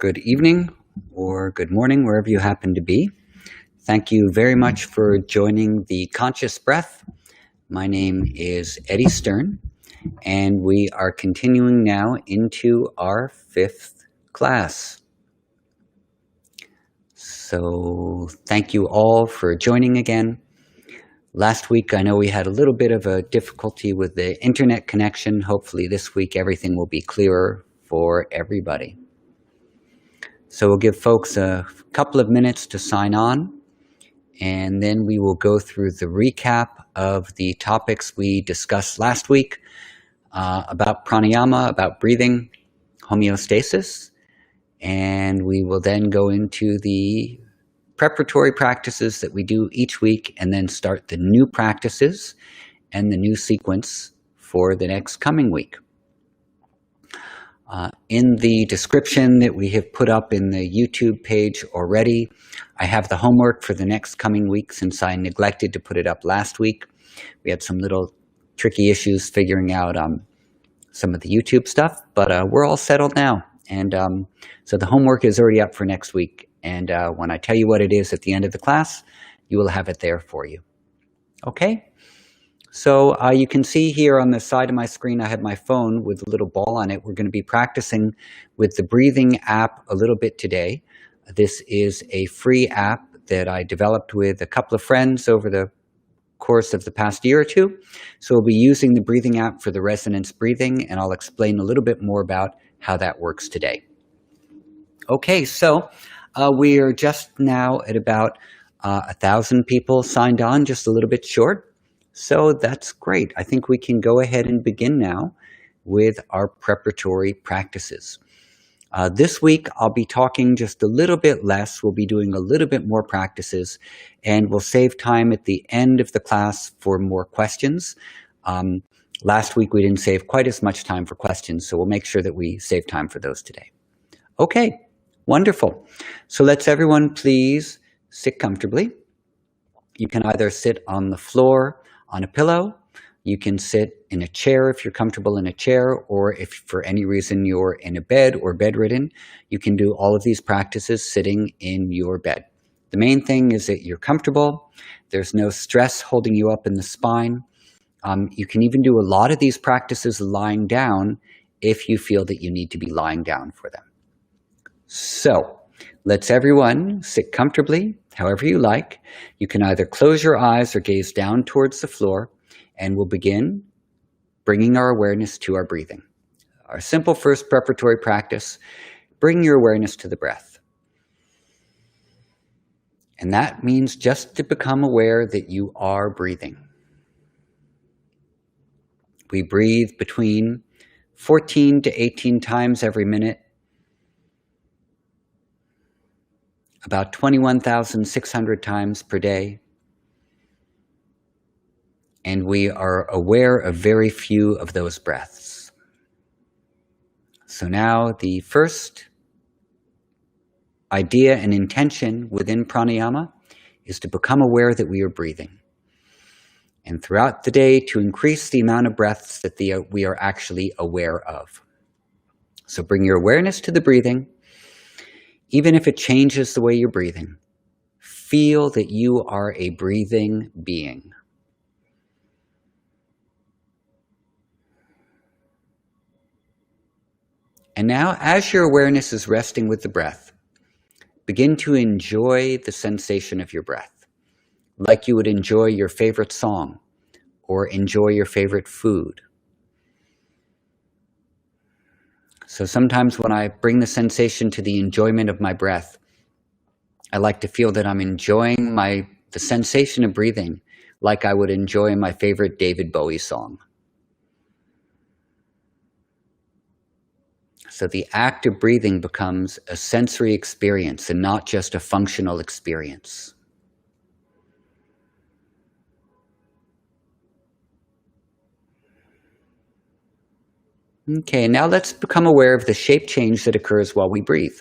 good evening or good morning, wherever you happen to be. Thank you very much for joining the Conscious Breath. My name is Eddie Stern, and we are continuing now into our fifth class. So thank you all for joining again. Last week, I know we had a little bit of a difficulty with the internet connection. Hopefully this week, everything will be clearer for everybody. So we'll give folks a couple of minutes to sign on, and then we will go through the recap of the topics we discussed last week about pranayama, about breathing, homeostasis, and we will then go into the preparatory practices that we do each week and then start the new practices and the new sequence for the next coming week. In the description that we have put up in the YouTube page already, I have the homework for the next coming week since I neglected to put it up last week. We had some little tricky issues figuring out some of the YouTube stuff, but we're all settled now. And so the homework is already up for next week. And when I tell you what it is at the end of the class, you will have it there for you. Okay? So you can see here on the side of my screen, I have my phone with a little ball on it. We're going to be practicing with the breathing app a little bit today. This is a free app that I developed with a couple of friends over the course of the past year or two. So we'll be using the breathing app for the resonance breathing, and I'll explain a little bit more about how that works today. Okay, so we are just now at about 1,000 people signed on, just a little bit short. So that's great. I think we can go ahead and begin now with our preparatory practices. This week, I'll be talking just a little bit less. We'll be doing a little bit more practices, and we'll save time at the end of the class for more questions. Last week, we didn't save quite as much time for questions, so we'll make sure that we save time for those today. Okay, wonderful. So let's everyone please sit comfortably. You can either sit on the floor on a pillow, you can sit in a chair if you're comfortable in a chair, or if for any reason you're in a bed or bedridden, you can do all of these practices sitting in your bed. The main thing is that you're comfortable, there's no stress holding you up in the spine. You can even do a lot of these practices lying down if you feel that you need to be lying down for them. So let's everyone sit comfortably, however you like. You can either close your eyes or gaze down towards the floor, and we'll begin bringing our awareness to our breathing. Our simple first preparatory practice, bring your awareness to the breath. And that means just to become aware that you are breathing. We breathe between 14 to 18 times every minute, about 21,600 times per day. And we are aware of very few of those breaths. So now the first idea and intention within pranayama is to become aware that we are breathing. And throughout the day, to increase the amount of breaths that we are actually aware of. So bring your awareness to the breathing. Even if it changes the way you're breathing, feel that you are a breathing being. And now, as your awareness is resting with the breath, begin to enjoy the sensation of your breath, like you would enjoy your favorite song or enjoy your favorite food. So sometimes when I bring the sensation to the enjoyment of my breath, I like to feel that I'm enjoying the sensation of breathing like I would enjoy my favorite David Bowie song. So the act of breathing becomes a sensory experience and not just a functional experience. Okay, now let's become aware of the shape change that occurs while we breathe.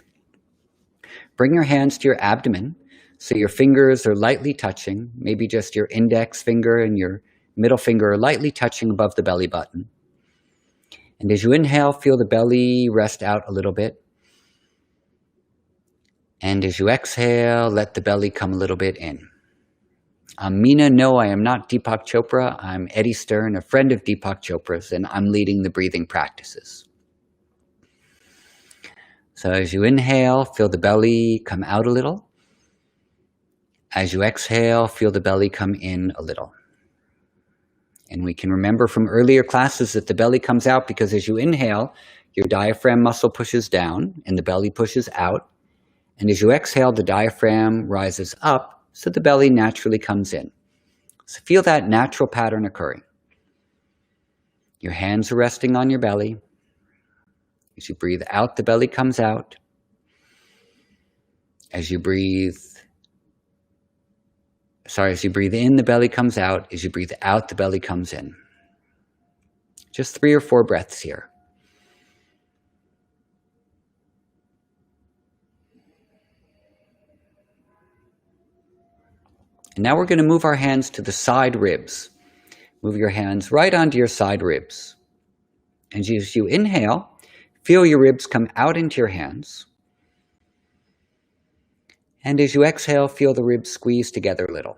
Bring your hands to your abdomen so your fingers are lightly touching, maybe just your index finger and your middle finger are lightly touching above the belly button. And as you inhale, feel the belly rest out a little bit. And as you exhale, let the belly come a little bit in. I'm Meena. No, I am not Deepak Chopra. I'm Eddie Stern, a friend of Deepak Chopra's, and I'm leading the breathing practices. So as you inhale, feel the belly come out a little. As you exhale, feel the belly come in a little. And we can remember from earlier classes that the belly comes out because as you inhale, your diaphragm muscle pushes down and the belly pushes out. And as you exhale, the diaphragm rises up, so the belly naturally comes in. So feel that natural pattern occurring. Your hands are resting on your belly. As you breathe out, the belly comes out. As you breathe in, the belly comes out. As you breathe out, the belly comes in. Just 3 or 4 breaths here. And now we're going to move our hands to the side ribs. Move your hands right onto your side ribs. And as you inhale, feel your ribs come out into your hands. And as you exhale, feel the ribs squeeze together a little.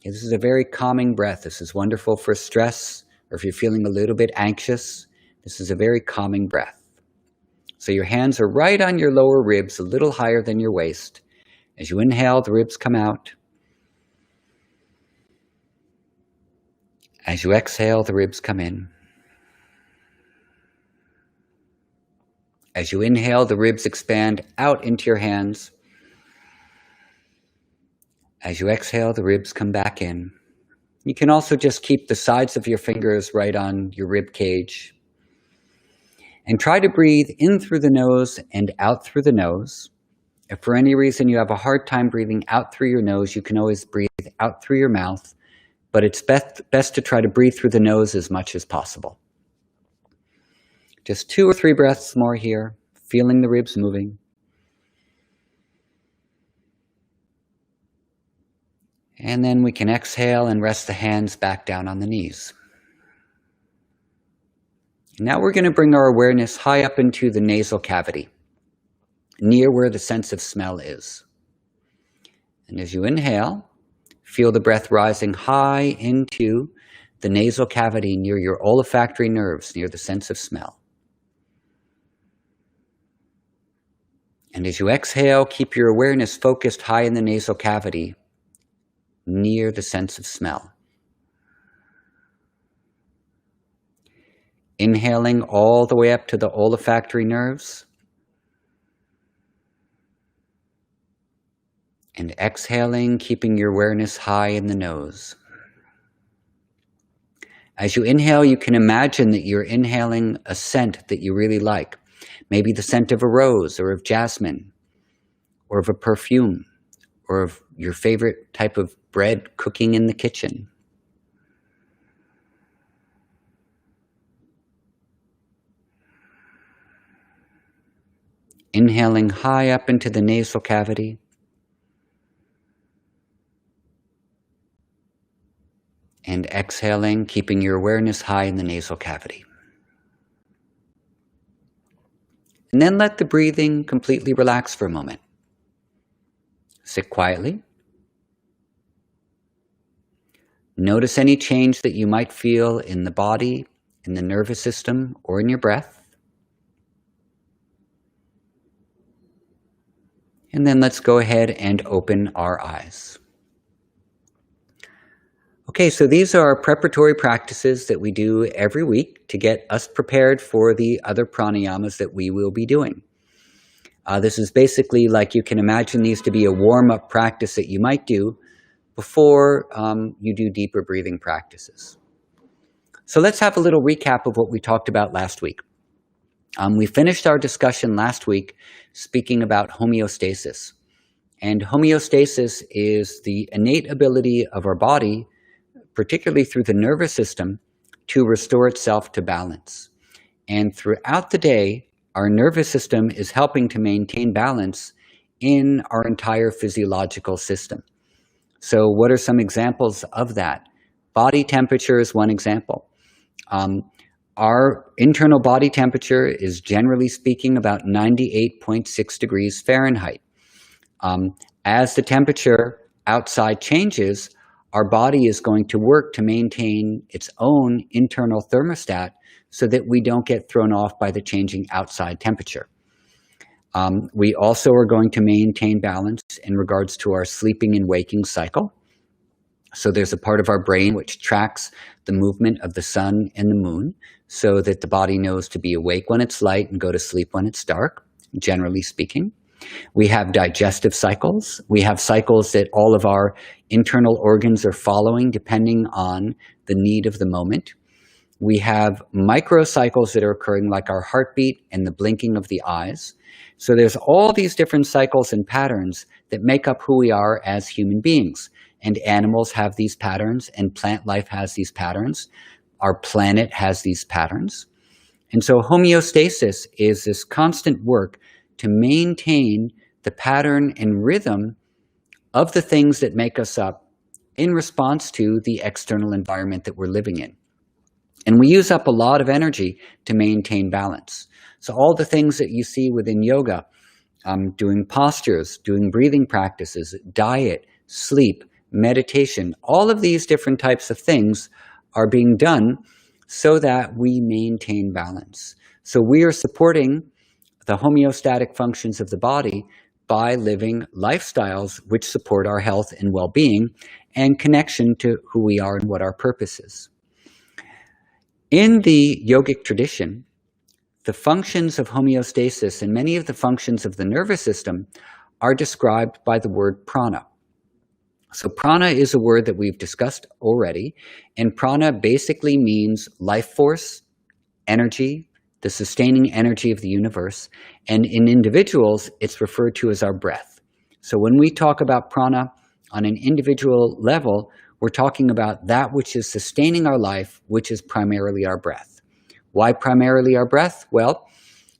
Okay, this is a very calming breath. This is wonderful for stress, or if you're feeling a little bit anxious, this is a very calming breath. So your hands are right on your lower ribs, a little higher than your waist. As you inhale, the ribs come out. As you exhale, the ribs come in. As you inhale, the ribs expand out into your hands. As you exhale, the ribs come back in. You can also just keep the sides of your fingers right on your rib cage. And try to breathe in through the nose and out through the nose. If for any reason you have a hard time breathing out through your nose, you can always breathe out through your mouth, but it's best to try to breathe through the nose as much as possible. Just 2 or 3 breaths more here, feeling the ribs moving. And then we can exhale and rest the hands back down on the knees. Now we're going to bring our awareness high up into the nasal cavity, near where the sense of smell is. And as you inhale, feel the breath rising high into the nasal cavity near your olfactory nerves, near the sense of smell. And as you exhale, keep your awareness focused high in the nasal cavity, near the sense of smell. Inhaling all the way up to the olfactory nerves. And exhaling, keeping your awareness high in the nose. As you inhale, you can imagine that you're inhaling a scent that you really like. Maybe the scent of a rose or of jasmine or of a perfume or of your favorite type of bread cooking in the kitchen. Inhaling high up into the nasal cavity. And exhaling, keeping your awareness high in the nasal cavity. And then let the breathing completely relax for a moment. Sit quietly. Notice any change that you might feel in the body, in the nervous system, or in your breath. And then let's go ahead and open our eyes. Okay, so these are our preparatory practices that we do every week to get us prepared for the other pranayamas that we will be doing. This is basically like you can imagine these to be a warm-up practice that you might do before you do deeper breathing practices. So let's have a little recap of what we talked about last week. We finished our discussion last week speaking about homeostasis. And homeostasis is the innate ability of our body, particularly through the nervous system, to restore itself to balance. And throughout the day, our nervous system is helping to maintain balance in our entire physiological system. So what are some examples of that? Body temperature is one example. Our internal body temperature is, generally speaking, about 98.6 degrees Fahrenheit. As the temperature outside changes, our body is going to work to maintain its own internal thermostat so that we don't get thrown off by the changing outside temperature. We also are going to maintain balance in regards to our sleeping and waking cycle. So there's a part of our brain which tracks the movement of the sun and the moon so that the body knows to be awake when it's light and go to sleep when it's dark, generally speaking. We have digestive cycles. We have cycles that all of our internal organs are following depending on the need of the moment. We have microcycles that are occurring, like our heartbeat and the blinking of the eyes. So there's all these different cycles and patterns that make up who we are as human beings. And animals have these patterns, and plant life has these patterns. Our planet has these patterns. And so homeostasis is this constant work to maintain the pattern and rhythm of the things that make us up in response to the external environment that we're living in. And we use up a lot of energy to maintain balance. So all the things that you see within yoga, doing postures, doing breathing practices, diet, sleep, meditation, all of these different types of things are being done so that we maintain balance. So we are supporting the homeostatic functions of the body by living lifestyles which support our health and well-being and connection to who we are and what our purpose is. In the yogic tradition, the functions of homeostasis and many of the functions of the nervous system are described by the word prana. So prana is a word that we've discussed already, and prana basically means life force, energy, the sustaining energy of the universe, and in individuals, it's referred to as our breath. So when we talk about prana on an individual level, we're talking about that which is sustaining our life, which is primarily our breath. Why primarily our breath? Well,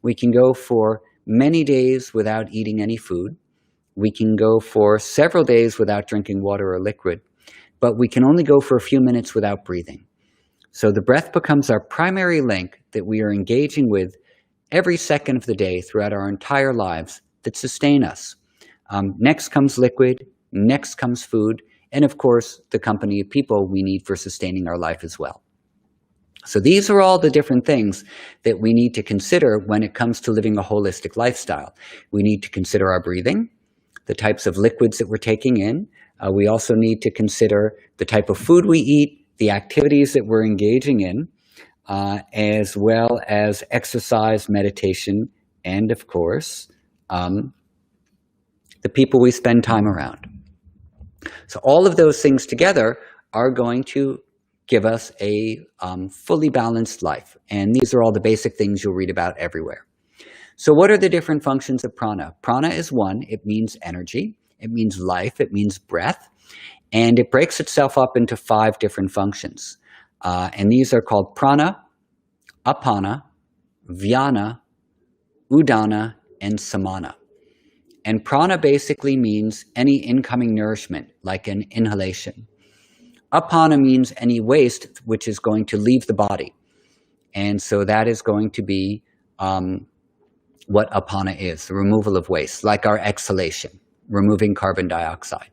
we can go for many days without eating any food. We can go for several days without drinking water or liquid, but we can only go for a few minutes without breathing. So the breath becomes our primary link that we are engaging with every second of the day throughout our entire lives that sustain us. Next comes liquid, next comes food, and of course, the company of people we need for sustaining our life as well. So these are all the different things that we need to consider when it comes to living a holistic lifestyle. We need to consider our breathing, the types of liquids that we're taking in. We also need to consider the type of food we eat, the activities that we're engaging in, as well as exercise, meditation, and of course, the people we spend time around. So all of those things together are going to give us a fully balanced life. And these are all the basic things you'll read about everywhere. So what are the different functions of prana? Prana is one. It means energy. It means life. It means breath. And it breaks itself up into 5 different functions. And these are called prana, apana, vyana, udana, and samana. And prana basically means any incoming nourishment, like an inhalation. Apana means any waste which is going to leave the body. And so that is going to be what apana is, the removal of waste, like our exhalation, removing carbon dioxide.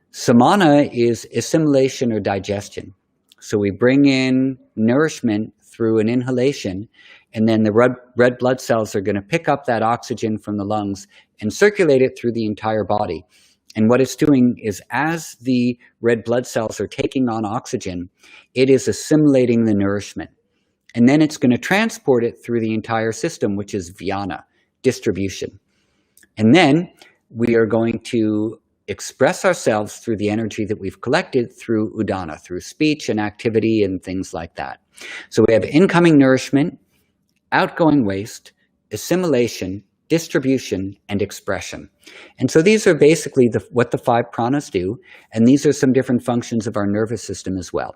Samana is assimilation or digestion. So we bring in nourishment through an inhalation, and then the red blood cells are going to pick up that oxygen from the lungs and circulate it through the entire body. And what it's doing is, as the red blood cells are taking on oxygen, it is assimilating the nourishment. And then it's going to transport it through the entire system, which is vyana, distribution. And then we are going to express ourselves through the energy that we've collected through udana, through speech and activity and things like that. So we have incoming nourishment, outgoing waste, assimilation, distribution, and expression. And so these are basically what the 5 pranas do, and these are some different functions of our nervous system as well.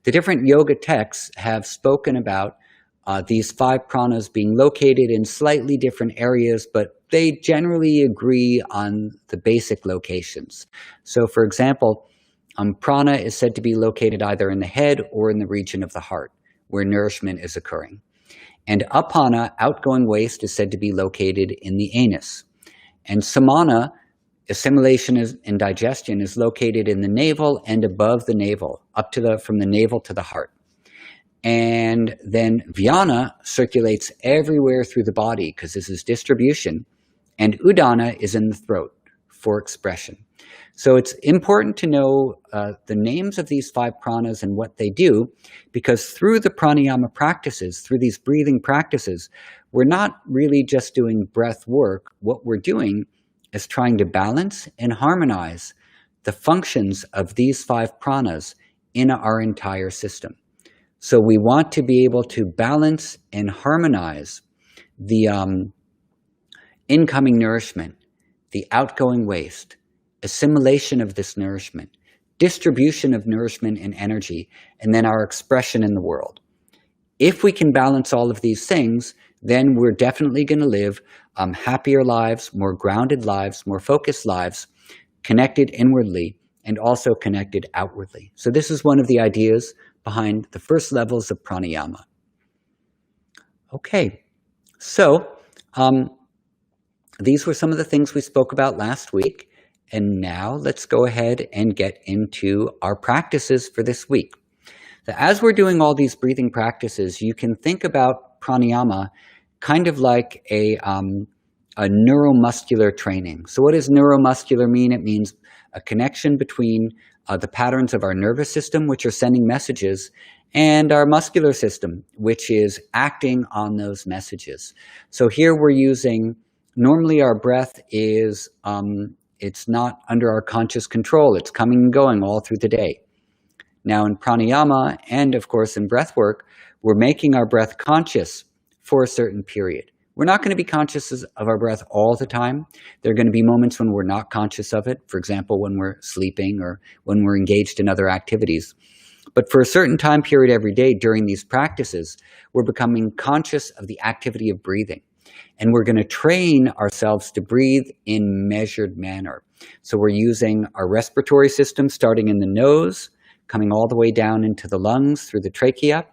The different yoga texts have spoken about these 5 pranas being located in slightly different areas, but they generally agree on the basic locations. So for example, prana is said to be located either in the head or in the region of the heart, where nourishment is occurring. And apana, outgoing waste, is said to be located in the anus. And samana, assimilation and digestion, is located in the navel and above the navel, from the navel to the heart. And then vyana circulates everywhere through the body because this is distribution. And udana is in the throat for expression. So it's important to know the names of these 5 pranas and what they do, because through the pranayama practices, through these breathing practices, we're not really just doing breath work. What we're doing is trying to balance and harmonize the functions of these 5 pranas in our entire system. So we want to be able to balance and harmonize the incoming nourishment, the outgoing waste, assimilation of this nourishment, distribution of nourishment and energy, and then our expression in the world. If we can balance all of these things, then we're definitely going to live happier lives, more grounded lives, more focused lives, connected inwardly and also connected outwardly. So this is one of the ideas behind the first levels of pranayama. Okay, so these were some of the things we spoke about last week. And now let's go ahead and get into our practices for this week. So as we're doing all these breathing practices, you can think about pranayama kind of like a neuromuscular training. So what does neuromuscular mean? It means a connection between the patterns of our nervous system, which are sending messages, and our muscular system, which is acting on those messages. So here we're using, normally our breath is, it's not under our conscious control. It's coming and going all through the day. Now in pranayama and of course in breath work, we're making our breath conscious for a certain period. We're not going to be conscious of our breath all the time. There are going to be moments when we're not conscious of it. For example, when we're sleeping or when we're engaged in other activities. But for a certain time period every day during these practices, we're becoming conscious of the activity of breathing. And we're going to train ourselves to breathe in measured manner. So we're using our respiratory system starting in the nose, coming all the way down into the lungs through the trachea.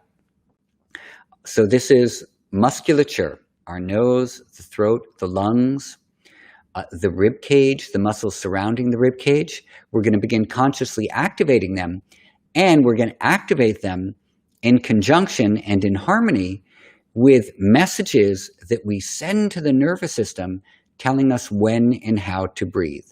So this is musculature, our nose, the throat, the lungs, the rib cage, the muscles surrounding the rib cage. We're going to begin consciously activating them, and we're going to activate them in conjunction and in harmony with messages that we send to the nervous system telling us when and how to breathe.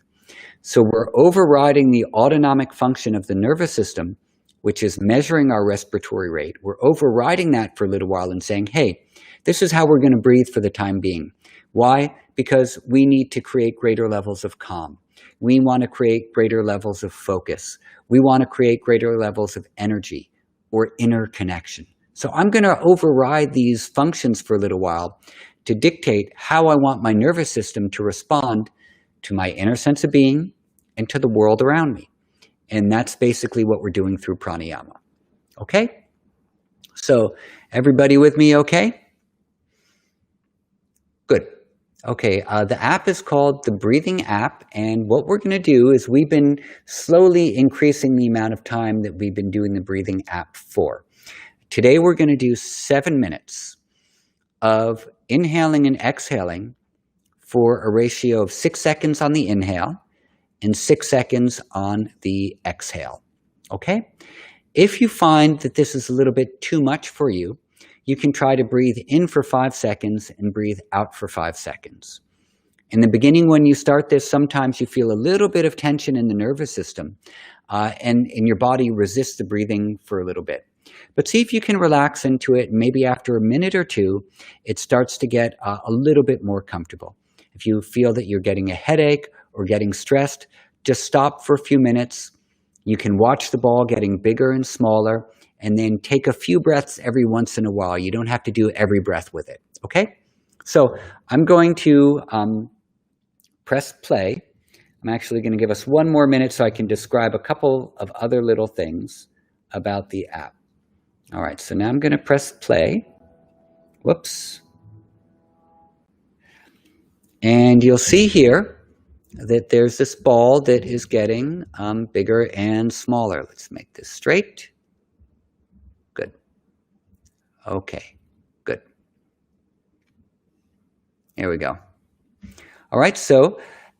So we're overriding the autonomic function of the nervous system, which is measuring our respiratory rate. We're overriding that for a little while and saying, hey, this is how we're going to breathe for the time being. Why? Because we need to create greater levels of calm. We want to create greater levels of focus. We want to create greater levels of energy or inner connection. So I'm going to override these functions for a little while to dictate how I want my nervous system to respond to my inner sense of being and to the world around me. And that's basically what we're doing through pranayama. Okay? So everybody with me okay? Good. Okay, the app is called the Breathing App, and what we're going to do is we've been slowly increasing the amount of time that we've been doing the Breathing App for. Today we're going to do 7 minutes of inhaling and exhaling for a ratio of 6 seconds on the inhale and 6 seconds on the exhale. Okay? If you find that this is a little bit too much for you, you can try to breathe in for 5 seconds and breathe out for 5 seconds. In the beginning, when you start this, sometimes you feel a little bit of tension in the nervous system, and your body resists the breathing for a little bit. But see if you can relax into it. Maybe after a minute or two, it starts to get a little bit more comfortable. If you feel that you're getting a headache or getting stressed, just stop for a few minutes. You can watch the ball getting bigger and smaller, and then take a few breaths every once in a while. You don't have to do every breath with it, okay? So I'm going to press play. I'm actually going to give us 1 more minute so I can describe a couple of other little things about the app. All right, so now I'm going to press play. Whoops. And you'll see here that there's this ball that is getting bigger and smaller. Let's make this straight. Good. Okay, good. There we go. All right, so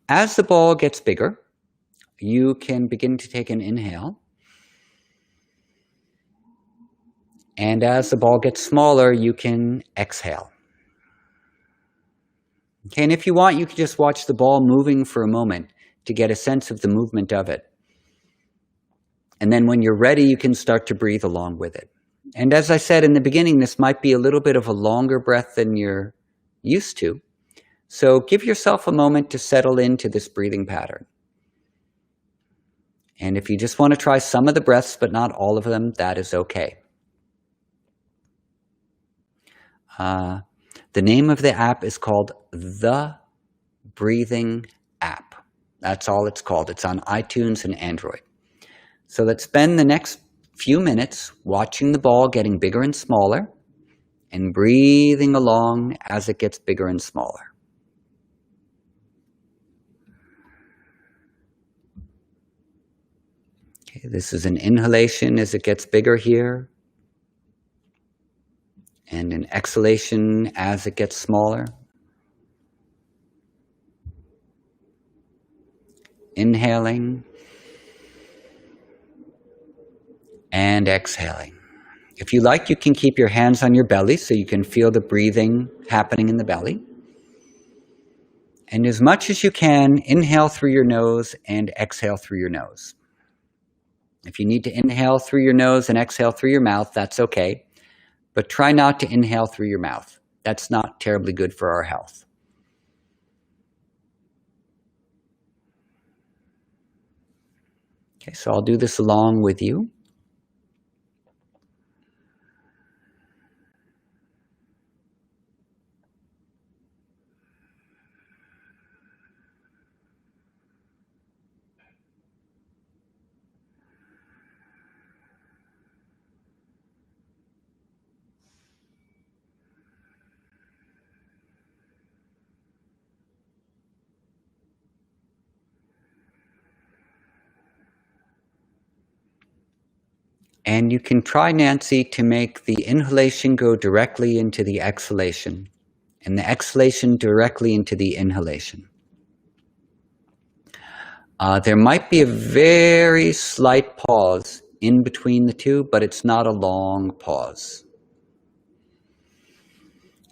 as the ball gets bigger, you can begin to take an inhale. And as the ball gets smaller, you can exhale. Okay, and if you want, you can just watch the ball moving for a moment to get a sense of the movement of it. And then when you're ready, you can start to breathe along with it. And as I said in the beginning, this might be a little bit of a longer breath than you're used to. So give yourself a moment to settle into this breathing pattern. And if you just want to try some of the breaths, but not all of them, that is okay. The name of the app is called The Breathing App. That's all it's called. It's on iTunes and Android. So let's spend the next few minutes watching the ball getting bigger and smaller and breathing along as it gets bigger and smaller. Okay, this is an inhalation as it gets bigger here, and an exhalation as it gets smaller. Inhaling and exhaling. If you like, you can keep your hands on your belly so you can feel the breathing happening in the belly. And as much as you can, inhale through your nose and exhale through your nose. If you need to inhale through your nose and exhale through your mouth, that's okay. But try not to inhale through your mouth. That's not terribly good for our health. Okay, so I'll do this along with you. And you can try, Nancy, to make the inhalation go directly into the exhalation, and the exhalation directly into the inhalation. There might be a very slight pause in between the two, but it's not a long pause.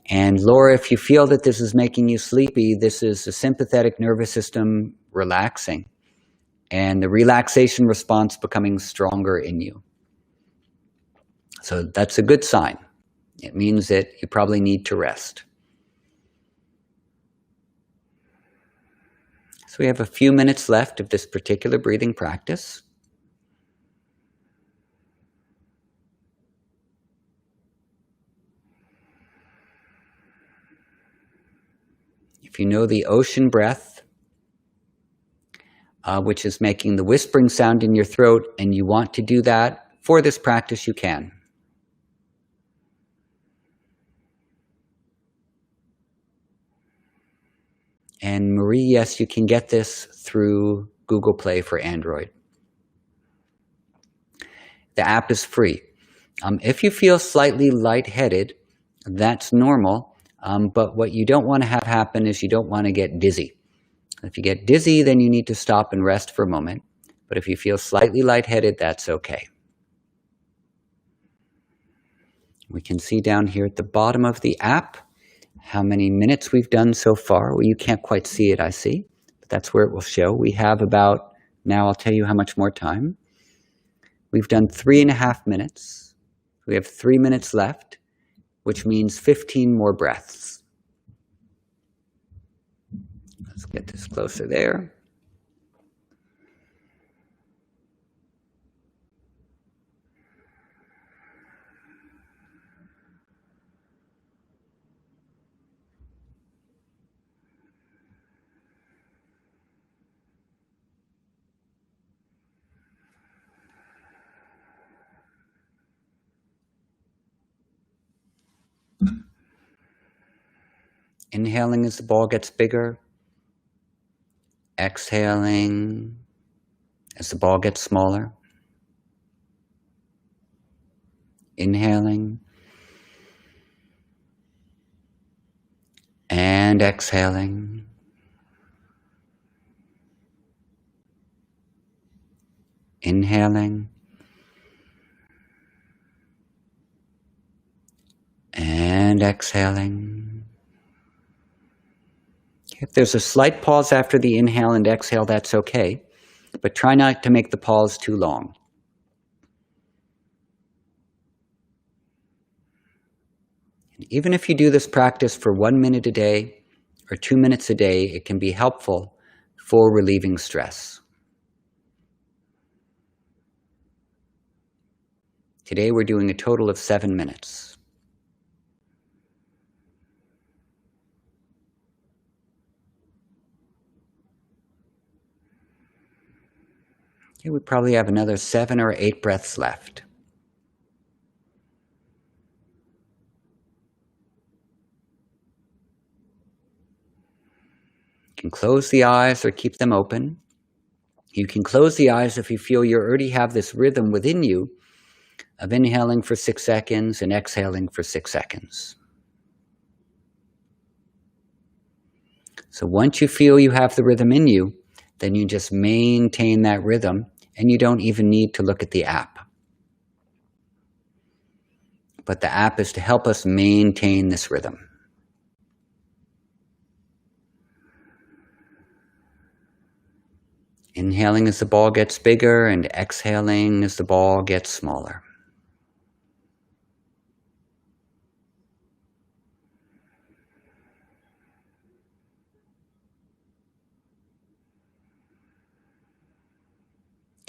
And Laura, if you feel that this is making you sleepy, this is the sympathetic nervous system relaxing and the relaxation response becoming stronger in you. So that's a good sign. It means that you probably need to rest. So we have a few minutes left of this particular breathing practice. If you know the ocean breath, which is making the whispering sound in your throat, and you want to do that for this practice, you can. And Marie, yes, you can get this through Google Play for Android. The app is free. If you feel slightly lightheaded, that's normal, but what you don't want to have happen is you don't want to get dizzy. If you get dizzy, then you need to stop and rest for a moment. But if you feel slightly lightheaded, that's okay. We can see down here at the bottom of the app how many minutes we've done so far. Well, you can't quite see it, I see, but that's where it will show. We have about, now I'll tell you how much more time. We've done 3.5 minutes. We have 3 minutes left, which means 15 more breaths. Let's get this closer there. Inhaling as the ball gets bigger. Exhaling as the ball gets smaller. Inhaling and exhaling. Inhaling and exhaling. If there's a slight pause after the inhale and exhale, that's okay, but try not to make the pause too long. And even if you do this practice for 1 minute a day or 2 minutes a day, it can be helpful for relieving stress. Today we're doing a total of 7 minutes. Okay, we probably have another 7 or 8 breaths left. You can close the eyes or keep them open. You can close the eyes if you feel you already have this rhythm within you of inhaling for 6 seconds and exhaling for 6 seconds. So once you feel you have the rhythm in you, then you just maintain that rhythm and you don't even need to look at the app. But the app is to help us maintain this rhythm. Inhaling as the ball gets bigger and exhaling as the ball gets smaller.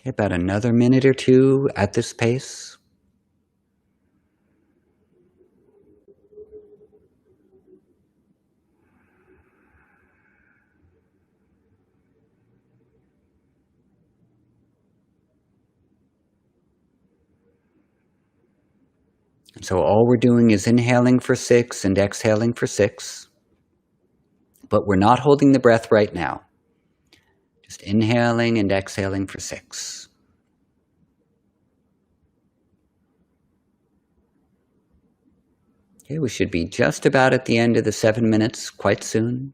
Okay, about another minute or two at this pace. And so all we're doing is inhaling for 6 and exhaling for 6, but we're not holding the breath right now. Just inhaling and exhaling for 6. Okay, we should be just about at the end of the 7 minutes quite soon.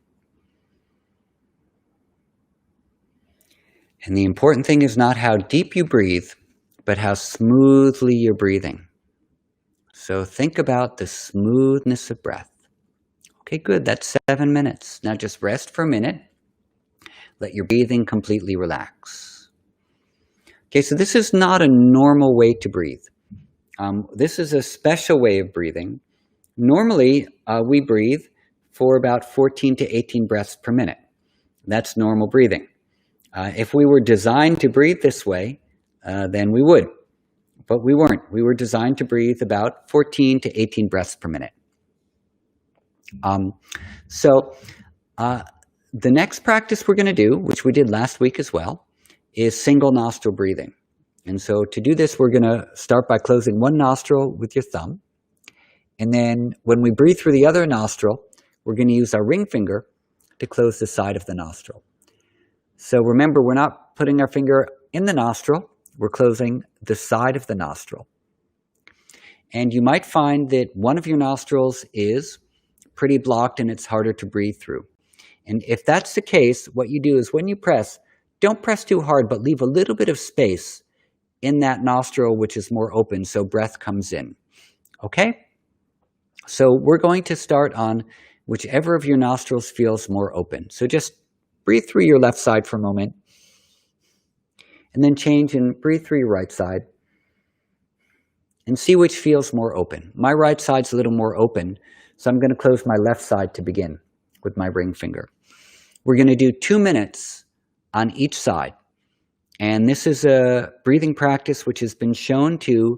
And the important thing is not how deep you breathe, but how smoothly you're breathing. So think about the smoothness of breath. Okay, good, that's 7 minutes. Now just rest for a minute. Let your breathing completely relax. Okay, so this is not a normal way to breathe. This is a special way of breathing. Normally, we breathe for about 14 to 18 breaths per minute. That's normal breathing. If we were designed to breathe this way, then we would. But we weren't. We were designed to breathe about 14 to 18 breaths per minute. The next practice we're going to do, which we did last week as well, is single nostril breathing. And so to do this, we're going to start by closing one nostril with your thumb. And then when we breathe through the other nostril, we're going to use our ring finger to close the side of the nostril. So remember, we're not putting our finger in the nostril, we're closing the side of the nostril. And you might find that one of your nostrils is pretty blocked and it's harder to breathe through. And if that's the case, what you do is when you press, don't press too hard, but leave a little bit of space in that nostril which is more open so breath comes in. Okay? So we're going to start on whichever of your nostrils feels more open. So just breathe through your left side for a moment, and then change and breathe through your right side, and see which feels more open. My right side's a little more open, so I'm going to close my left side to begin with my ring finger. We're going to do 2 minutes on each side. And this is a breathing practice which has been shown to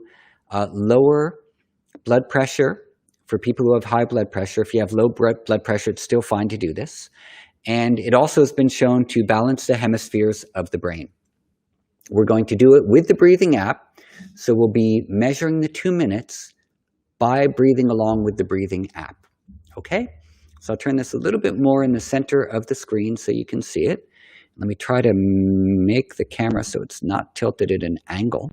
lower blood pressure for people who have high blood pressure. If you have low blood pressure, it's still fine to do this. And it also has been shown to balance the hemispheres of the brain. We're going to do it with the breathing app. So we'll be measuring the 2 minutes by breathing along with the breathing app. Okay? So I'll turn this a little bit more in the center of the screen so you can see it. Let me try to make the camera so it's not tilted at an angle.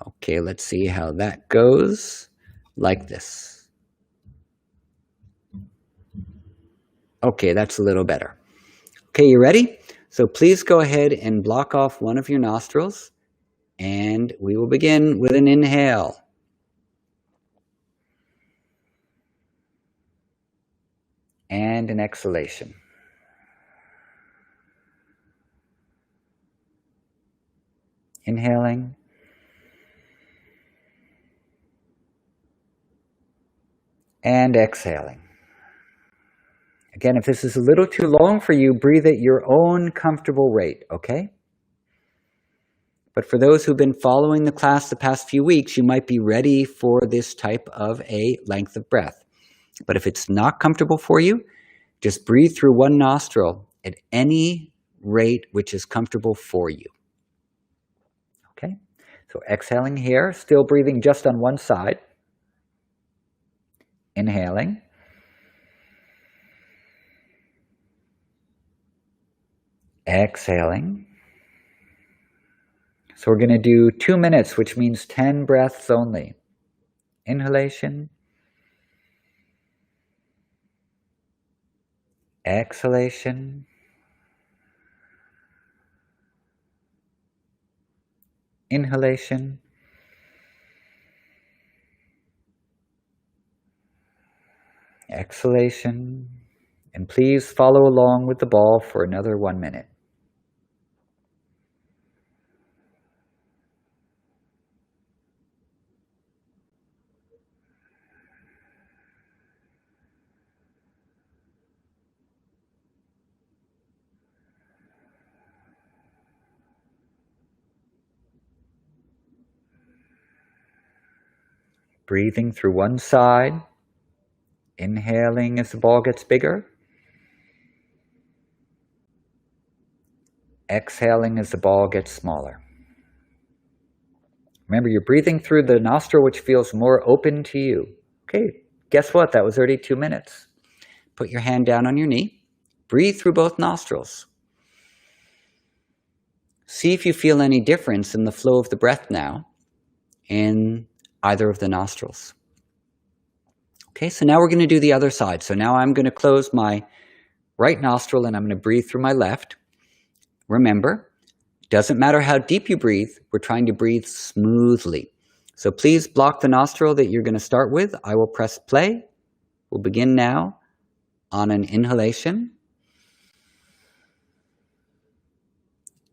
Okay, let's see how that goes. Like this. Okay, that's a little better. Okay, you ready? So please go ahead and block off one of your nostrils, and we will begin with an inhale. And an exhalation. Inhaling. And exhaling. Again, if this is a little too long for you, breathe at your own comfortable rate, okay? But for those who've been following the class the past few weeks, you might be ready for this type of a length of breath. But if it's not comfortable for you, just breathe through one nostril at any rate which is comfortable for you. Okay? So exhaling here, still breathing just on one side. Inhaling. Exhaling. So we're going to do 2 minutes, which means 10 breaths only. Inhalation. Exhalation. Inhalation. Exhalation. And please follow along with the ball for another 1 minute. Breathing through one side. Inhaling as the ball gets bigger. Exhaling as the ball gets smaller. Remember, you're breathing through the nostril which feels more open to you. Okay, guess what? That was already 2 minutes. Put your hand down on your knee. Breathe through both nostrils. See if you feel any difference in the flow of the breath now in either of the nostrils. Okay, so now we're going to do the other side. So now I'm going to close my right nostril and I'm going to breathe through my left. Remember, doesn't matter how deep you breathe, we're trying to breathe smoothly. So please block the nostril that you're going to start with. I will press play. We'll begin now on an inhalation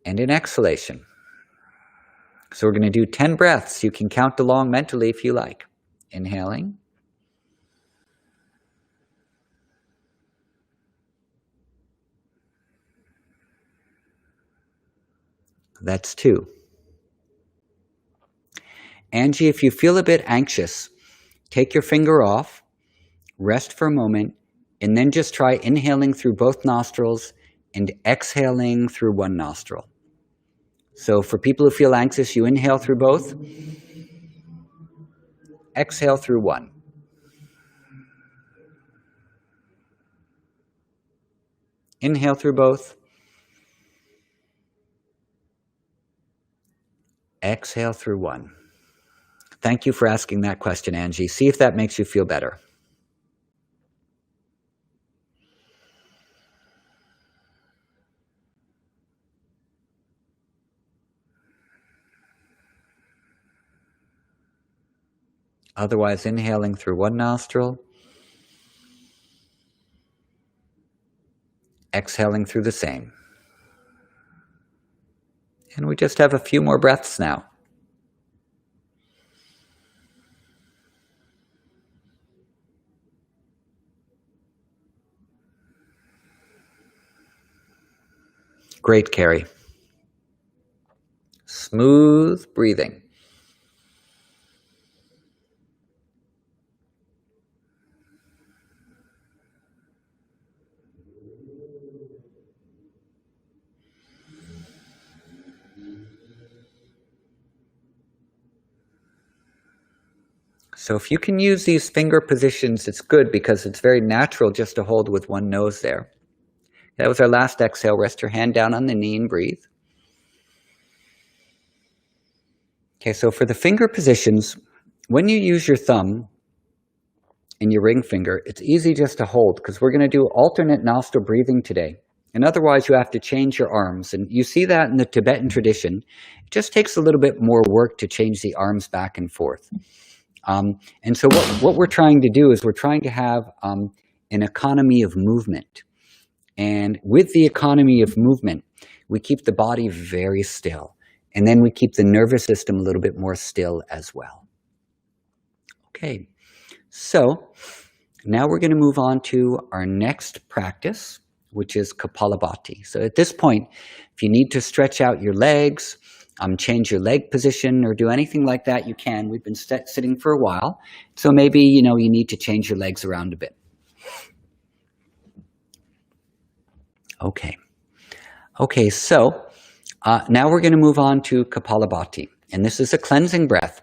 and an exhalation. So we're going to do 10 breaths. You can count along mentally if you like. Inhaling. That's 2. Angie, if you feel a bit anxious, take your finger off, rest for a moment, and then just try inhaling through both nostrils and exhaling through one nostril. So for people who feel anxious, you inhale through both, exhale through one. Inhale through both, exhale through one. Thank you for asking that question, Angie. See if that makes you feel better. Otherwise, inhaling through one nostril, exhaling through the same. And we just have a few more breaths now. Great, Carrie. Smooth breathing. So if you can use these finger positions, it's good because it's very natural just to hold with one nose there. That was our last exhale. Rest your hand down on the knee and breathe. Okay, so for the finger positions, when you use your thumb in your ring finger, it's easy just to hold because we're going to do alternate nostril breathing today. And otherwise, you have to change your arms. And you see that in the Tibetan tradition. It just takes a little bit more work to change the arms back and forth. And so what we're trying to do is we're trying to have an economy of movement. And with the economy of movement, we keep the body very still. And then we keep the nervous system a little bit more still as well. Okay, so now we're going to move on to our next practice, which is Kapalabhati. So at this point, if you need to stretch out your legs, change your leg position, or do anything like that, you can. We've been sitting for a while, so maybe you need to change your legs around a bit. Okay, so now we're going to move on to Kapalabhati, and this is a cleansing breath.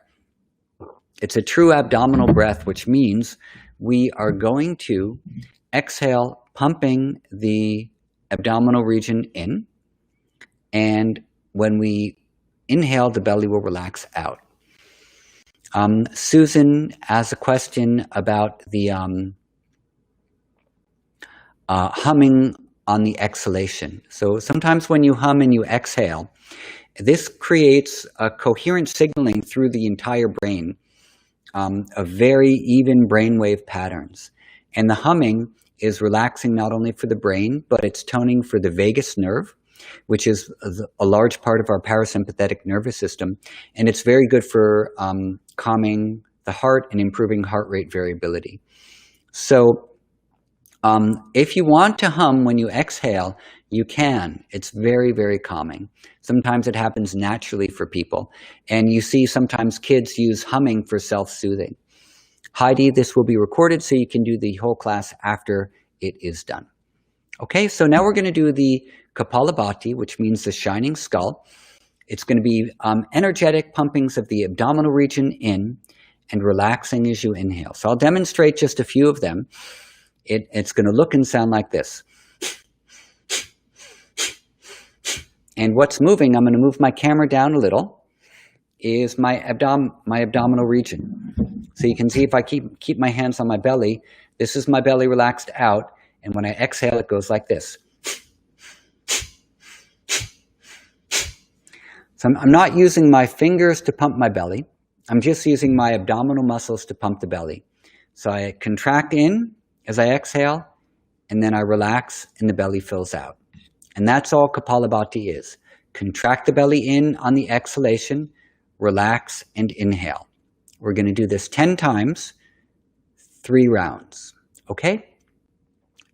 It's a true abdominal breath, which means we are going to exhale, pumping the abdominal region in, and when we inhale, the belly will relax out. Susan asked a question about the humming on the exhalation. So sometimes when you hum and you exhale, this creates a coherent signaling through the entire brain of very even brainwave patterns. And the humming is relaxing not only for the brain, but it's toning for the vagus nerve, which is a large part of our parasympathetic nervous system. And it's very good for calming the heart and improving heart rate variability. So if you want to hum when you exhale, you can. It's very, very calming. Sometimes it happens naturally for people. And you see sometimes kids use humming for self-soothing. Heidi, this will be recorded so you can do the whole class after it is done. Okay, so now we're going to do the Kapalabhati, which means the shining skull. It's going to be energetic pumpings of the abdominal region in and relaxing as you inhale. So I'll demonstrate just a few of them. It's going to look and sound like this. And what's moving, I'm going to move my camera down a little, is my abdominal region. So you can see if I keep my hands on my belly, this is my belly relaxed out, and when I exhale, it goes like this. So I'm not using my fingers to pump my belly. I'm just using my abdominal muscles to pump the belly. So I contract in as I exhale, and then I relax, and the belly fills out. And that's all Kapalabhati is. Contract the belly in on the exhalation, relax, and inhale. We're going to do this 10 times, 3 rounds. Okay?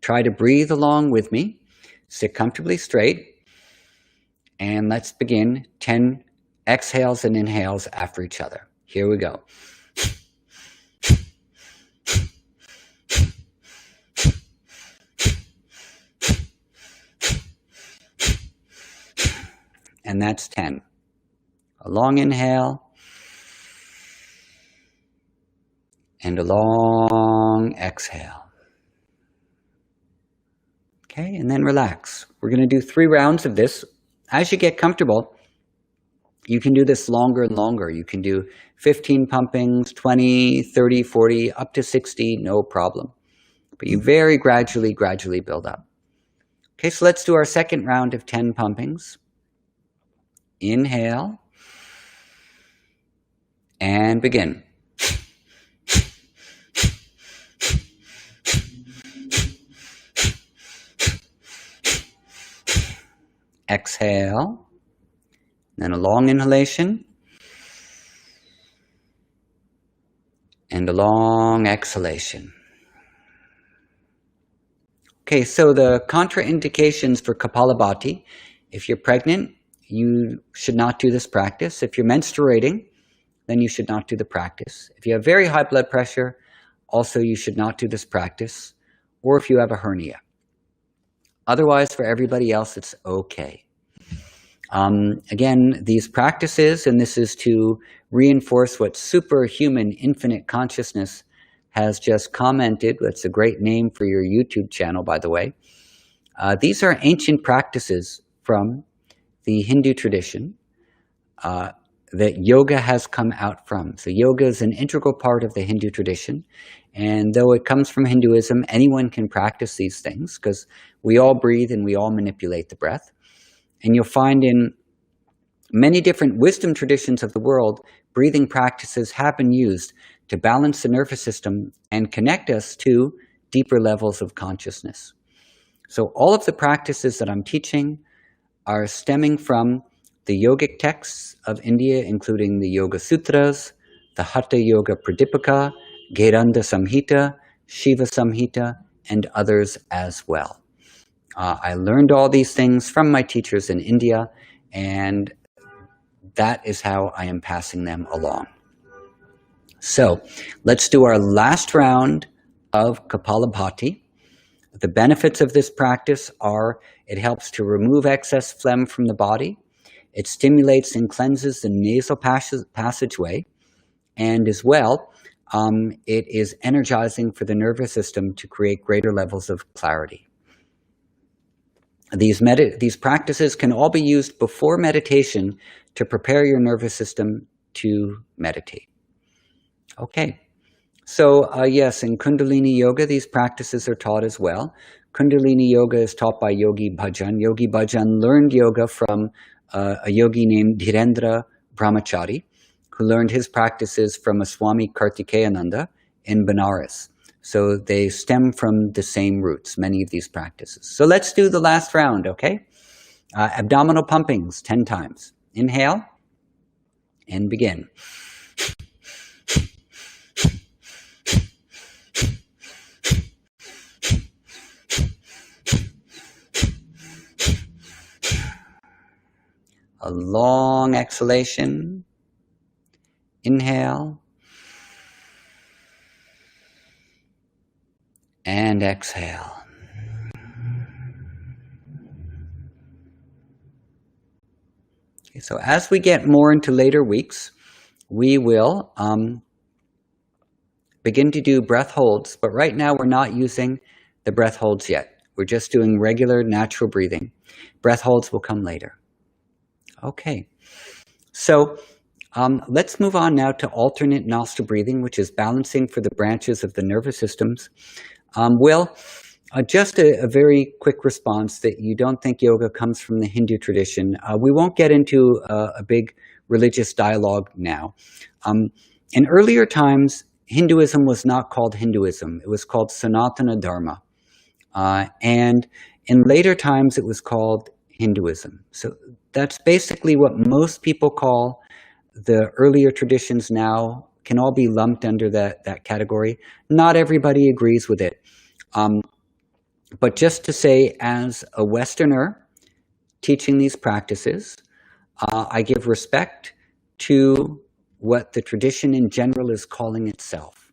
Try to breathe along with me. Sit comfortably straight. And let's begin 10 exhales and inhales after each other. Here we go. And that's 10. A long inhale. And a long exhale. Okay, and then relax. We're going to do 3 rounds of this. As you get comfortable, you can do this longer and longer. You can do 15 pumpings, 20, 30, 40, up to 60, no problem. But you very gradually build up. Okay, so let's do our second round of 10 pumpings. Inhale. And begin. Exhale, then a long inhalation, and a long exhalation. Okay, so the contraindications for Kapalabhati: if you're pregnant, you should not do this practice. If you're menstruating, then you should not do the practice. If you have very high blood pressure, also you should not do this practice, or if you have a hernia. Otherwise, for everybody else, it's okay. Again, these practices, and this is to reinforce what superhuman infinite consciousness has just commented. That's a great name for your YouTube channel, by the way. These are ancient practices from the Hindu tradition. that yoga has come out from. So yoga is an integral part of the Hindu tradition. And though it comes from Hinduism, anyone can practice these things because we all breathe and we all manipulate the breath. And you'll find in many different wisdom traditions of the world, breathing practices have been used to balance the nervous system and connect us to deeper levels of consciousness. So all of the practices that I'm teaching are stemming from the yogic texts of India, including the Yoga Sutras, the Hatha Yoga Pradipika, Geranda Samhita, Shiva Samhita, and others as well. I learned all these things from my teachers in India, and that is how I am passing them along. So let's do our last round of Kapalabhati. The benefits of this practice are it helps to remove excess phlegm from the body. It stimulates and cleanses the nasal passageway. And as well, it is energizing for the nervous system to create greater levels of clarity. These practices can all be used before meditation to prepare your nervous system to meditate. Okay, so yes, in Kundalini Yoga, these practices are taught as well. Kundalini Yoga is taught by Yogi Bhajan. Yogi Bhajan learned yoga from a yogi named Dhirendra Brahmachari, who learned his practices from a Swami Kartikeyananda in Benares. So they stem from the same roots, many of these practices. So let's do the last round, okay? Abdominal pumpings 10 times. Inhale and begin. A long exhalation. Inhale. And exhale. Okay, so as we get more into later weeks, we will begin to do breath holds, but right now we're not using the breath holds yet. We're just doing regular natural breathing. Breath holds will come later. Okay, so let's move on now to alternate nostril breathing, which is balancing for the branches of the nervous systems. Just a very quick response that you don't think yoga comes from the Hindu tradition. We won't get into a big religious dialogue now. In earlier times, Hinduism was not called Hinduism. It was called Sanatana Dharma. And in later times, it was called Hinduism. So that's basically what most people call the earlier traditions now, can all be lumped under that category. Not everybody agrees with it. But just to say, as a Westerner teaching these practices, I give respect to what the tradition in general is calling itself.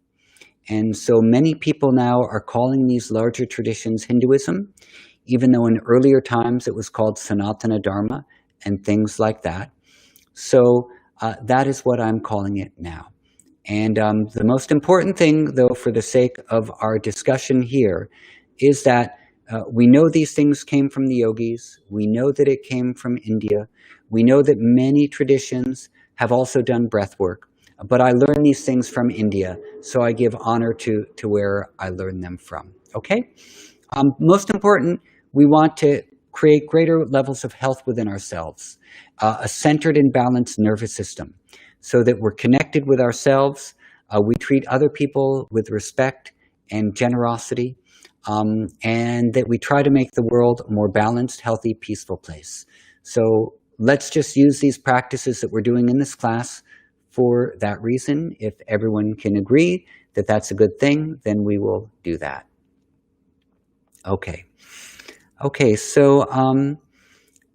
And so many people now are calling these larger traditions Hinduism, even though in earlier times it was called Sanatana Dharma and things like that. So that is what I'm calling it now. And the most important thing, though, for the sake of our discussion here, is that we know these things came from the yogis. We know that it came from India. We know that many traditions have also done breath work. But I learned these things from India, so I give honor to where I learned them from. Okay? Most important, we want to create greater levels of health within ourselves, a centered and balanced nervous system, so that we're connected with ourselves, we treat other people with respect and generosity, and that we try to make the world a more balanced, healthy, peaceful place. So let's just use these practices that we're doing in this class for that reason. If everyone can agree that that's a good thing, then we will do that. Okay. Okay, so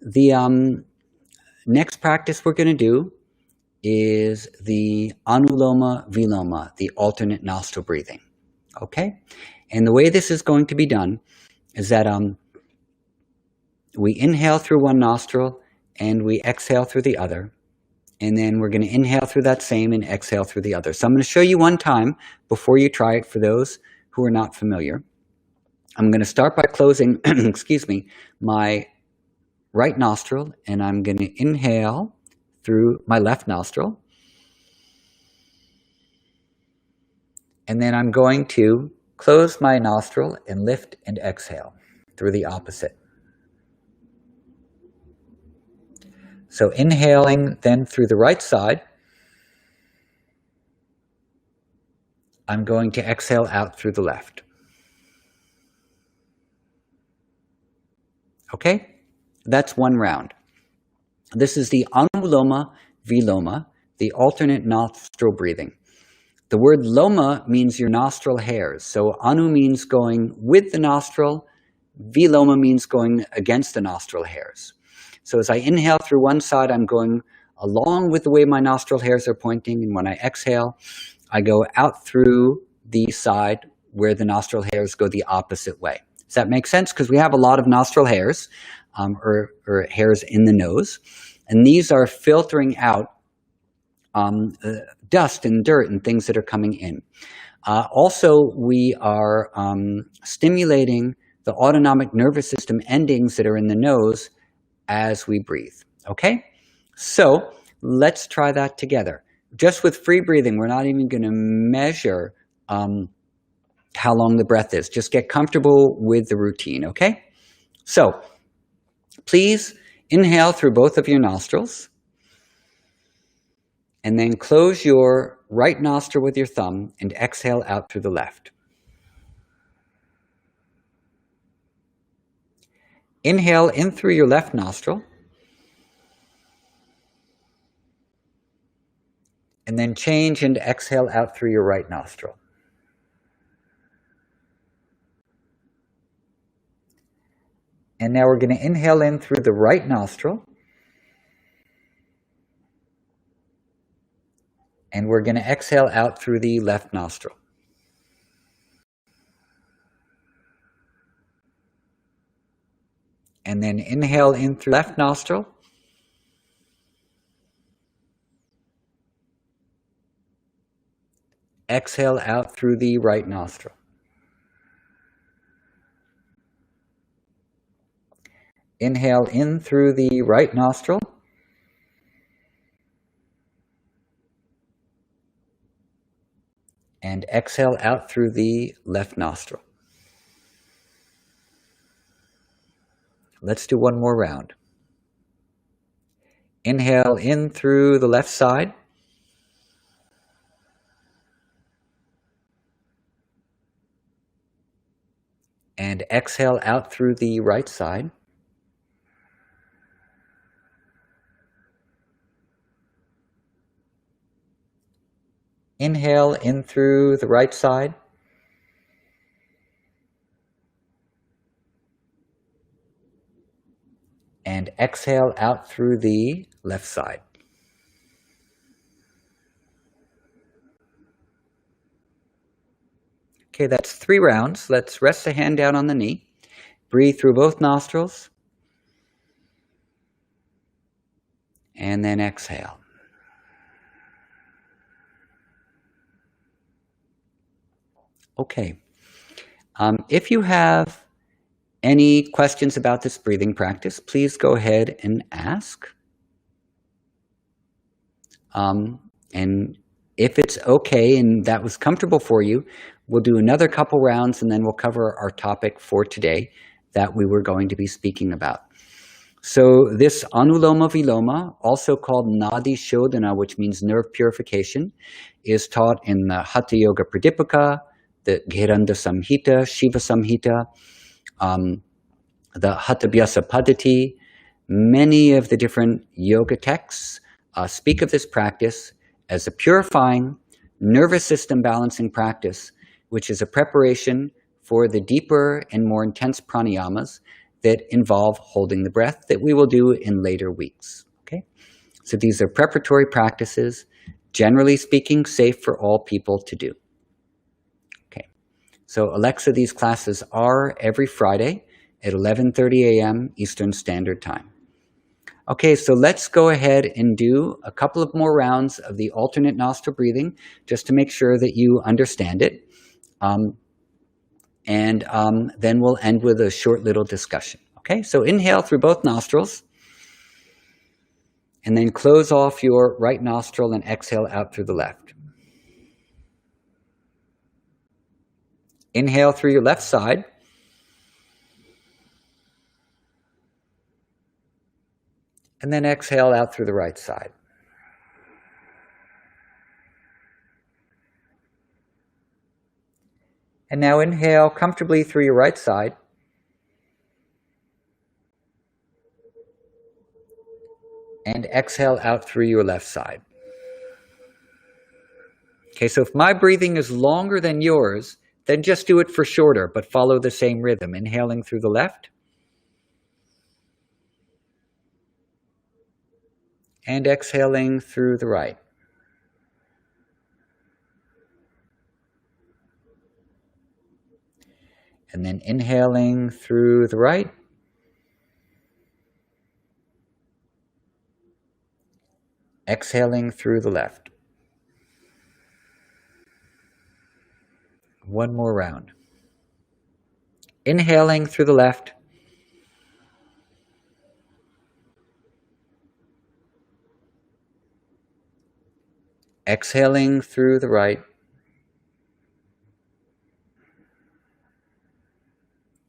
the next practice we're going to do is the Anuloma Viloma, the alternate nostril breathing. Okay? And the way this is going to be done is that we inhale through one nostril and we exhale through the other. And then we're going to inhale through that same and exhale through the other. So I'm going to show you one time before you try it for those who are not familiar. I'm going to start by closing, excuse me, my right nostril, and I'm going to inhale through my left nostril. And then I'm going to close my nostril and lift and exhale through the opposite. So inhaling then through the right side, I'm going to exhale out through the left. Okay? That's one round. This is the anuloma viloma, the alternate nostril breathing. The word loma means your nostril hairs. So anu means going with the nostril, viloma means going against the nostril hairs. So as I inhale through one side, I'm going along with the way my nostril hairs are pointing, and when I exhale, I go out through the side where the nostril hairs go the opposite way. Does that make sense? Because we have a lot of nostril hairs, or hairs in the nose, and these are filtering out dust and dirt and things that are coming in. Also, we are stimulating the autonomic nervous system endings that are in the nose as we breathe. Okay? So let's try that together. Just with free breathing, we're not even going to measure how long the breath is. Just get comfortable with the routine, okay? So please inhale through both of your nostrils, and then close your right nostril with your thumb and exhale out through the left. Inhale in through your left nostril, and then change and exhale out through your right nostril. And now we're going to inhale in through the right nostril, and we're going to exhale out through the left nostril. And then inhale in through left nostril, exhale out through the right nostril. Inhale in through the right nostril, and exhale out through the left nostril. Let's do one more round. Inhale in through the left side, and exhale out through the right side. Inhale in through the right side, and exhale out through the left side. Okay, that's 3 rounds. Let's rest the hand down on the knee. Breathe through both nostrils, and then exhale. Okay. If you have any questions about this breathing practice, please go ahead and ask. And if it's okay and that was comfortable for you, we'll do another couple rounds and then we'll cover our topic for today that we were going to be speaking about. So this anuloma viloma, also called nadi shodhana, which means nerve purification, is taught in the Hatha Yoga Pradipika, the Gheranda Samhita, Shiva Samhita, the Hatha Bhyasa Paddhati. Many of the different yoga texts speak of this practice as a purifying, nervous system balancing practice, which is a preparation for the deeper and more intense pranayamas that involve holding the breath that we will do in later weeks. Okay, so these are preparatory practices, generally speaking, safe for all people to do. Okay, so Alexa, these classes are every Friday at 11:30 a.m. Eastern Standard Time. Okay, so let's go ahead and do a couple of more rounds of the alternate nostril breathing just to make sure that you understand it. Then we'll end with a short little discussion. Okay, so inhale through both nostrils, And then close off your right nostril and exhale out through the left. Inhale through your left side. And then exhale out through the right side. And now inhale comfortably through your right side. And exhale out through your left side. Okay, so if my breathing is longer than yours, then just do it for shorter, but follow the same rhythm. Inhaling through the left. And exhaling through the right. And then inhaling through the right. Exhaling through the left. One more round. Inhaling through the left. Exhaling through the right.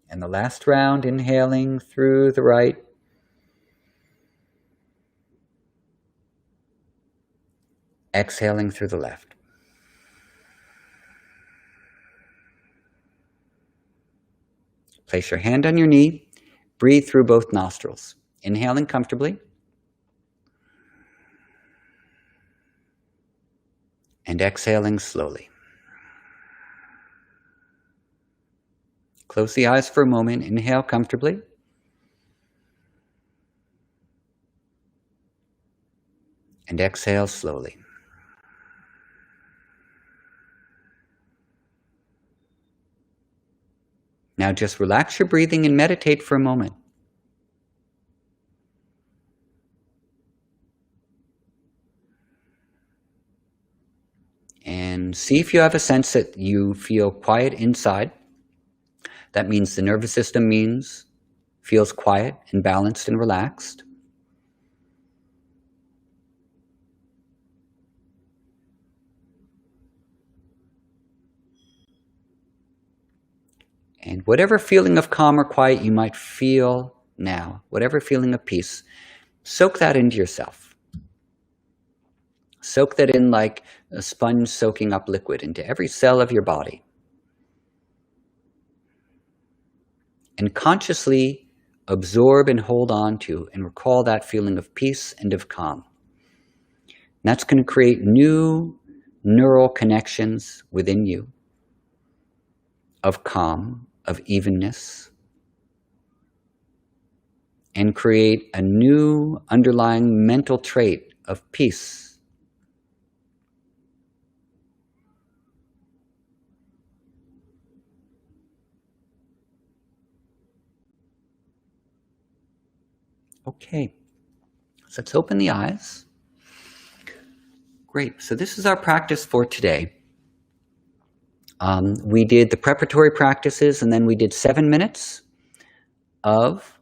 And the last round, inhaling through the right. Exhaling through the left. Place your hand on your knee. Breathe through both nostrils. Inhaling comfortably. And exhaling slowly. Close the eyes for a moment. Inhale comfortably. And exhale slowly. Now just relax your breathing and meditate for a moment. And see if you have a sense that you feel quiet inside. That means the nervous system feels quiet and balanced and relaxed. And whatever feeling of calm or quiet you might feel now, whatever feeling of peace, soak that into yourself. Soak that in like a sponge soaking up liquid into every cell of your body. And consciously absorb and hold on to and recall that feeling of peace and of calm. And that's going to create new neural connections within you of calm, of evenness, and create a new underlying mental trait of peace. Okay, so let's open the eyes. Great, so this is our practice for today. We did the preparatory practices, and then we did 7 minutes of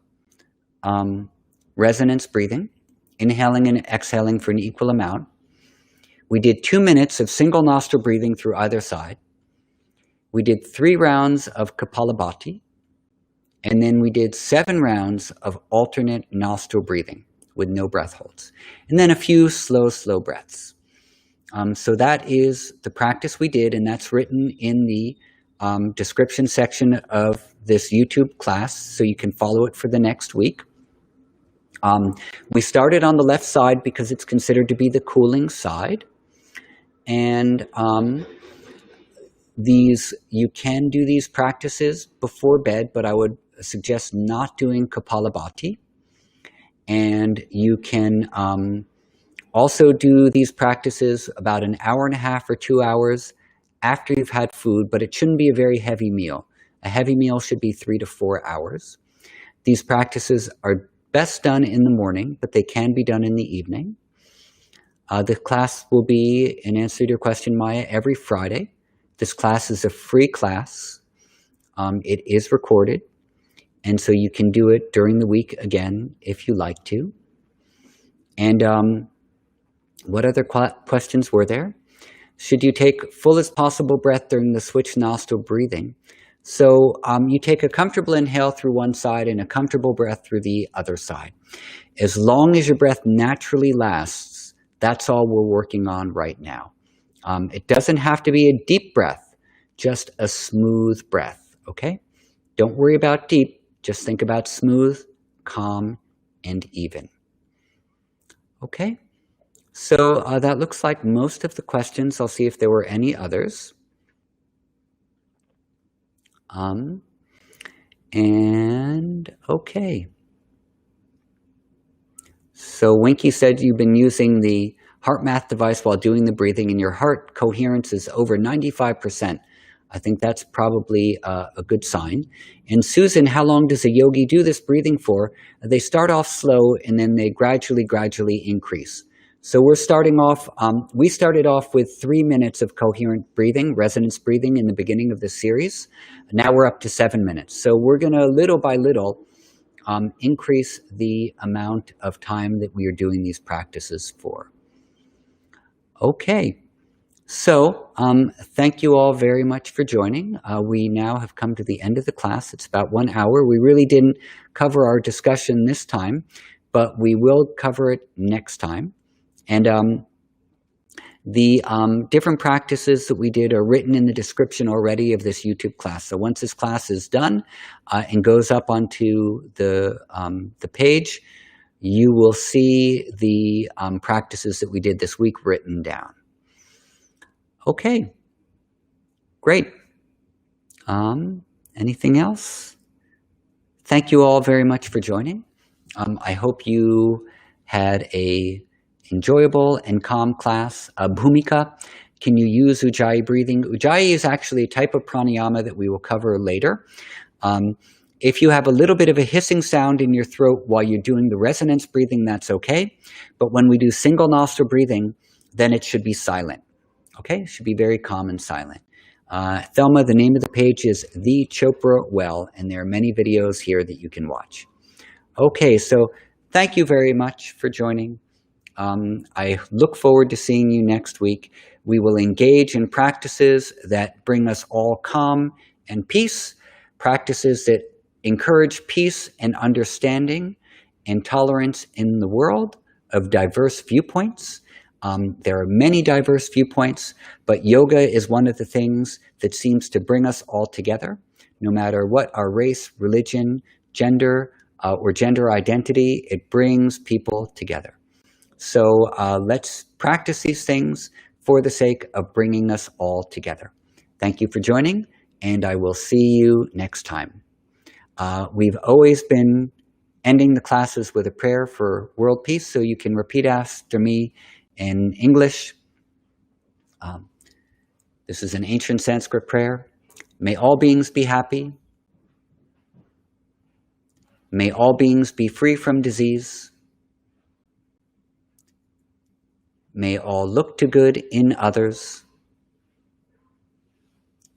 resonance breathing, inhaling and exhaling for an equal amount. We did 2 minutes of single nostril breathing through either side. We did 3 rounds of Kapalabhati, and then we did 7 rounds of alternate nostril breathing with no breath holds, and then a few slow breaths. So that is the practice we did, and that's written in the description section of this YouTube class, so you can follow it for the next week. We started on the left side because it's considered to be the cooling side, and you can do these practices before bed, but I would suggest not doing Kapalabhati. And you can also do these practices about an hour and a half or 2 hours after you've had food, but it shouldn't be a very heavy meal. A heavy meal should be 3 to 4 hours. These practices are best done in the morning, but they can be done in the evening. The class will be, in answer to your question, Maya, every Friday. This class is a free class. It is recorded, and so you can do it during the week again if you like to. And what other questions were there? Should you take fullest possible breath during the switch nostril breathing? So you take a comfortable inhale through one side and a comfortable breath through the other side. As long as your breath naturally lasts, that's all we're working on right now. It doesn't have to be a deep breath, just a smooth breath, okay? Don't worry about deep, just think about smooth, calm, and even. Okay? So that looks like most of the questions. I'll see if there were any others. And okay. So Winky said you've been using the heart math device while doing the breathing, and your heart coherence is over 95%. I think that's probably a good sign. And Susan, how long does a yogi do this breathing for? They start off slow, and then they gradually increase. So we're starting off, we started off with 3 minutes of coherent breathing, resonance breathing in the beginning of the series. Now we're up to 7 minutes. So we're going to, little by little, increase the amount of time that we are doing these practices for. Okay, so thank you all very much for joining. We now have come to the end of the class. It's about 1 hour. We really didn't cover our discussion this time, but we will cover it next time. And the different practices that we did are written in the description already of this YouTube class. So once this class is done and goes up onto the page, you will see the practices that we did this week written down. Okay, great. Anything else? Thank you all very much for joining. I hope you had a enjoyable and calm class. Bhumika, can you use Ujjayi breathing? Ujjayi is actually a type of pranayama that we will cover later. If you have a little bit of a hissing sound in your throat while you're doing the resonance breathing, that's okay. But when we do single nostril breathing, then it should be silent. Okay, it should be very calm and silent. Thelma, the name of the page is The Chopra Well, and there are many videos here that you can watch. Okay, so thank you very much for joining. I look forward to seeing you next week. We will engage in practices that bring us all calm and peace, practices that encourage peace and understanding and tolerance in the world of diverse viewpoints. There are many diverse viewpoints, but yoga is one of the things that seems to bring us all together, no matter what our race, religion, gender, or gender identity. It brings people together. So let's practice these things for the sake of bringing us all together. Thank you for joining, and I will see you next time. We've always been ending the classes with a prayer for world peace, so you can repeat after me in English. This is an ancient Sanskrit prayer. May all beings be happy. May all beings be free from disease. May all look to good in others.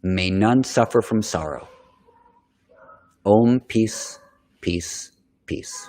May none suffer from sorrow. Om, peace, peace, peace.